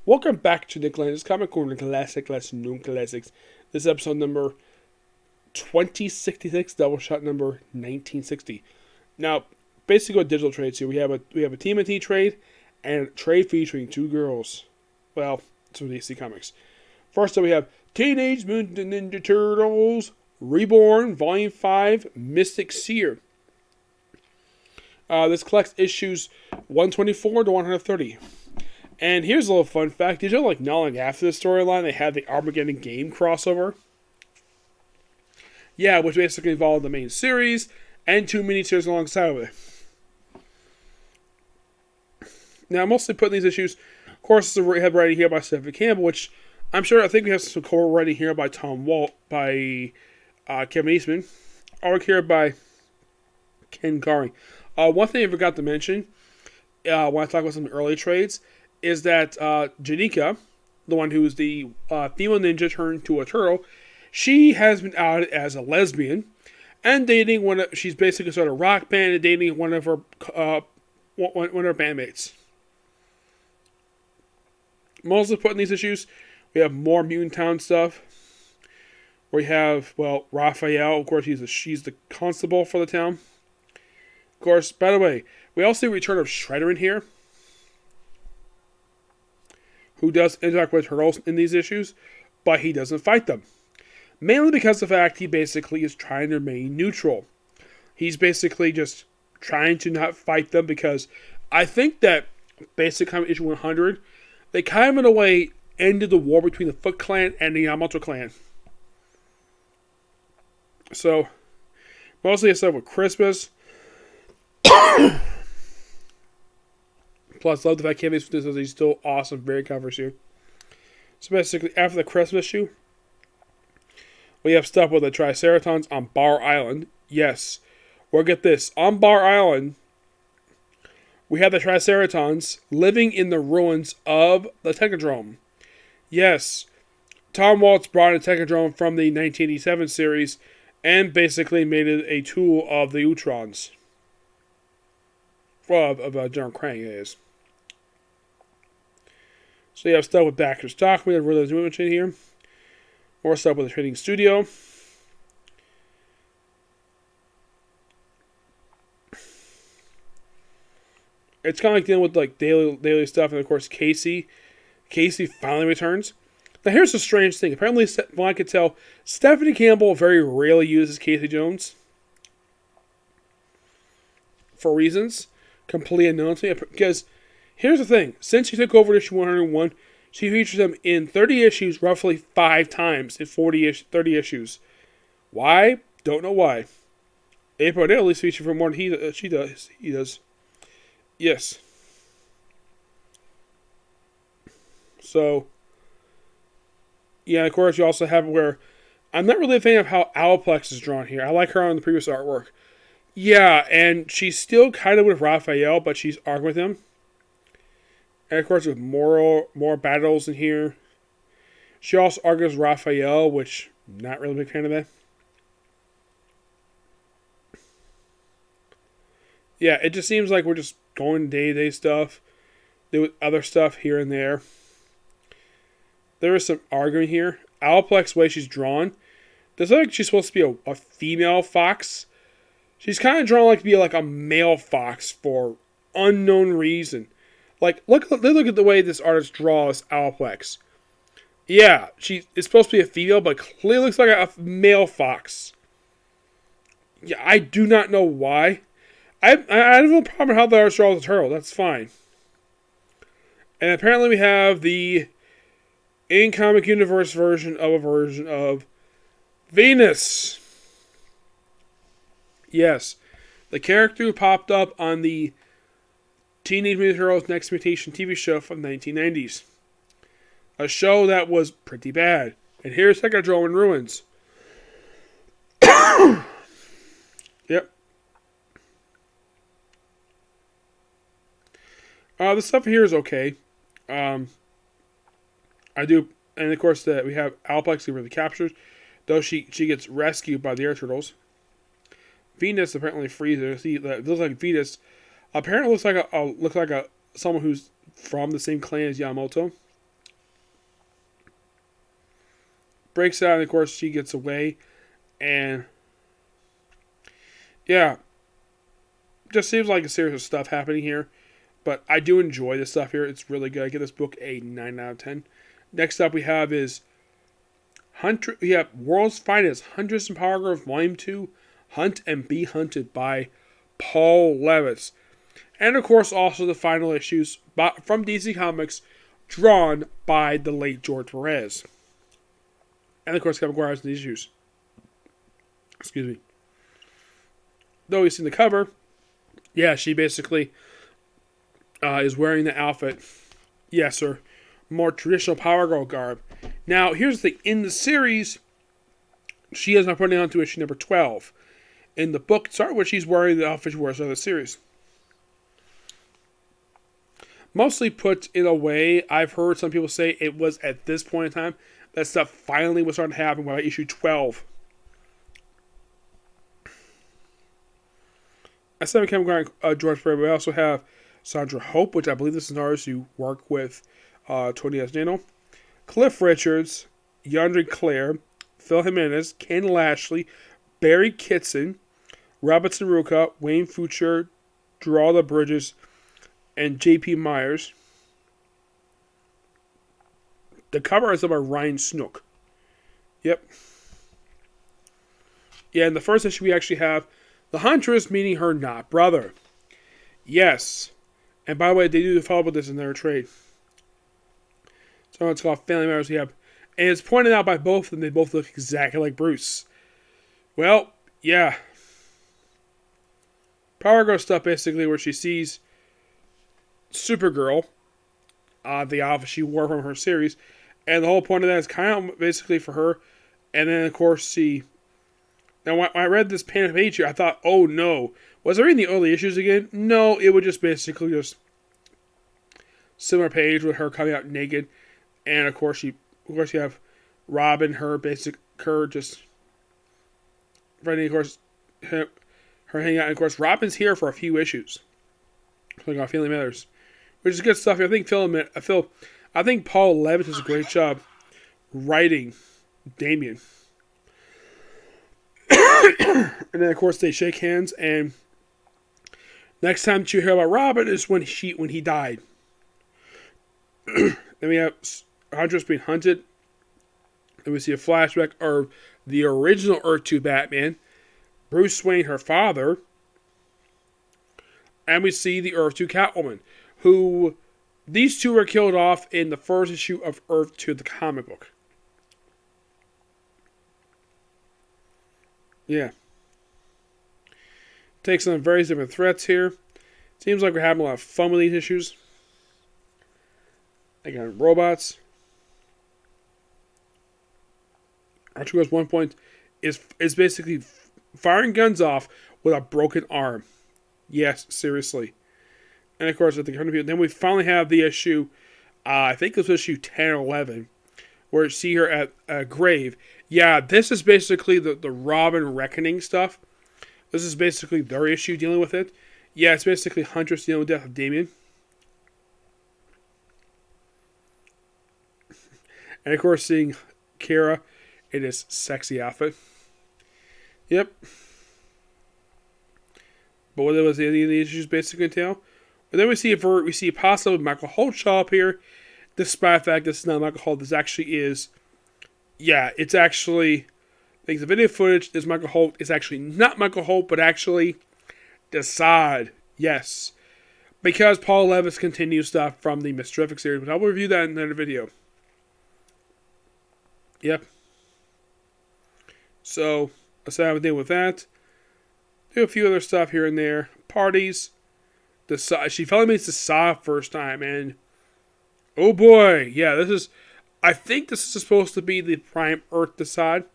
Welcome back to the Lenz Comic Corner Classic Lesson Known Classics. This is episode number 2066, Doubleshot number 1960. Now, basically what digital trades here. We have a TMNT trade and a trade featuring two girls. Well, it's from DC Comics. First up we have Teenage Mutant Ninja Turtles Reborn Volume 5 Mystic Seer. This collects issues 124 to 130. And here's a little fun fact. Did you know, not long after the storyline, they had the Armageddon game crossover? Yeah, which basically involved the main series and two miniseries alongside of it. Now, I'm mostly putting these issues, of course, we have writing here by Stephanie Campbell, which I think we have some co-writing here by Tom Walt, by Kevin Eastman, artwork here by Ken Gary. One thing I forgot to mention, when I talk about some early trades, is that Janika, the one who's the female ninja turned to a turtle, she has been outed as a lesbian and dating she's basically sort of rock band and dating one of her bandmates. Mostly put in these issues, we have more Mutant Town stuff. We have, Raphael, of course, she's the constable for the town. Of course, by the way, we also see a return of Shredder in here, who does interact with turtles in these issues, but he doesn't fight them. Mainly because of the fact he basically is trying to remain neutral. He's basically just trying to not fight them because I think that basically issue 100, they kind of in a way ended the war between the Foot Clan and the Yamato Clan. So, mostly stuff with Christmas. Plus, love the fact Kevin says he's still awesome, very covers here. So basically, after the Christmas issue, we have stuff with the Triceratons on Bar Island. Yes, well, get this. On Bar Island, we have the Triceratons living in the ruins of the Technodrome. Yes, Tom Waltz brought a Technodrome from the 1987 series and basically made it a tool of the Utrons. Well, of General Krang, it is. So you have stuff with Baxter Stock. We have Riddler's Movement Chain here. More stuff with the Trading Studio. It's kind of like dealing with daily stuff, and of course Casey finally returns. Now here's a strange thing. Apparently, from what I could tell, Stephanie Campbell very rarely uses Casey Jones for reasons completely unknown to me. Because here's the thing. Since she took over issue 101, she features him in 30 issues roughly 5 times in 30 issues. Why? Don't know why. April O'Neil at least featured for more than he does. Yes. So, yeah, of course you also have where I'm not really a fan of how Alplex is drawn here. I like her on the previous artwork. Yeah, and she's still kind of with Raphael, but she's arguing with him. And of course, with more battles in here. She also argues with Raphael, which I'm not really a big fan of that. Yeah, it just seems like we're just going day-to-day stuff. Do other stuff here and there. There is some arguing here. Alplex, the way she's drawn, does look like she's supposed to be a female fox. She's kind of drawn to be a male fox for unknown reason. Look at the way this artist draws Alplex. Yeah, it's supposed to be a female, but clearly looks like a male fox. Yeah, I do not know why. I have no problem with how the artist draws a turtle. That's fine. And apparently we have the in-comic universe version of Venus. Yes, the character who popped up on the Teenage Mutant Turtles Next Mutation TV show from the 1990s. A show that was pretty bad. And here's Technodrome in ruins. Yep. The stuff here is okay. I do, and of course we have Alplex who really captures, though she gets rescued by the Air Turtles. Venus apparently frees her. See, it looks like Venus. Apparently looks like someone who's from the same clan as Yamamoto. breaks out, and of course she gets away. And yeah, just seems like a series of stuff happening here. But I do enjoy this stuff here. It's really good. I give this book a 9 out of 10. Next up we have is we have World's Finest, Huntress and Power Girl Volume 2, Hunt and Be Hunted by Paul Levitz. And of course also the final issues from DC Comics, drawn by the late George Perez. And of course Kevin McGuire's in these issues. Excuse me. Though you've seen the cover, yeah, she basically is wearing the outfit. Yes, sir. More traditional Power Girl garb. Now, here's the thing. In the series, she is not putting on to issue number 12. In the book, start where she's wearing the outfit she wears in the series. Mostly put in a way, I've heard some people say it was at this point in time that stuff finally was starting to happen by issue 12. I said we can't go George Perez. We also have Sandra Hope, which I believe this is an artist who worked with Tony Asdano. Cliff Richards, Yandere Claire, Phil Jimenez, Ken Lashley, Barry Kitson, Robertson Ruka, Wayne Future, Geralda Bridges, and J.P. Myers. The cover is by Ryan Snook. Yep. Yeah, in the first issue we actually have the Huntress meeting her not brother. Yes. And by the way, they do follow up with this in their trade. So it's called Family Matters. We have, and it's pointed out by both of them, they both look exactly like Bruce. Well, yeah. Power Girl stuff basically where she sees Supergirl, the outfit she wore from her series, and the whole point of that is kind of basically for her. And then of course now when I read this page here, I thought, oh no, was there in the early issues again? No, it would just basically just similar page with her coming out naked, and of course you have Robin, her just Friday, of course her hanging out, and of course Robin's here for a few issues. Like on Family Matters, which is good stuff. I think Paul Levitz does a great job writing Damian. And then of course they shake hands, and next time you hear about Robin is when he died. Then we have Huntress being hunted. Then we see a flashback of the original Earth 2 Batman, Bruce Wayne, her father, and we see the Earth 2 Catwoman, who these two were killed off in the first issue of Earth 2, the comic book. Yeah. Takes on various different threats here. Seems like we're having a lot of fun with these issues. Again, robots. Archie one point is basically firing guns off with a broken arm. Yes, seriously. And of course, at the then we finally have the issue. I think this was issue 10 or 11, where you see her at a grave. Yeah, this is basically the Robin Reckoning stuff. This is basically their issue dealing with it. Yeah, it's basically Huntress dealing with the death of Damian. And of course, seeing Kara in his sexy outfit. Yep. But what was the issues basically entail? But then we see possibly Michael Holt show up here, despite the fact this is not Michael Holt. This actually is. Yeah, it's actually. I think the video footage is Michael Holt. It's actually not Michael Holt, but actually Desaad. Yes. Because Paul Levitz continues stuff from the Mystrific series, but I will review that in another video. Yep. So, let's have a deal with that. Do a few other stuff here and there. Parties. She finally meets Desaad first time, and oh boy, yeah, I think this is supposed to be the Prime Earth Desaad.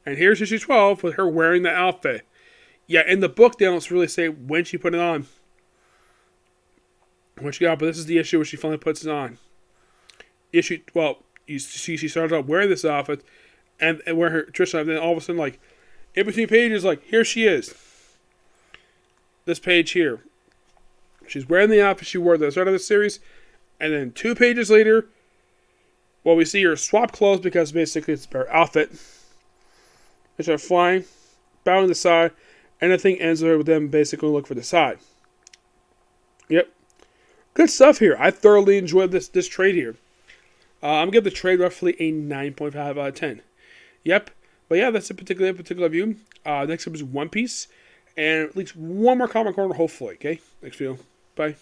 And here's issue 12 with her wearing the outfit. Yeah, in the book, they don't really say when she put it on. When she got, but this is the issue where she finally puts it on. You see she starts out wearing this outfit and wearing her traditional, and then all of a sudden, like, in between pages, like, here she is. This page here. She's wearing the outfit she wore at the start of the series, and then 2 pages later, What we see here is swap clothes because basically it's a better outfit. They start flying, bowing to the side, and the thing ends with them basically looking for the side. Yep. Good stuff here. I thoroughly enjoyed this trade here. I'm going to give the trade roughly a 9.5 out of 10. Yep. But yeah, that's a particular view. Next up is One Piece. And at least one more comic corner, hopefully. Okay? Next video. Bye.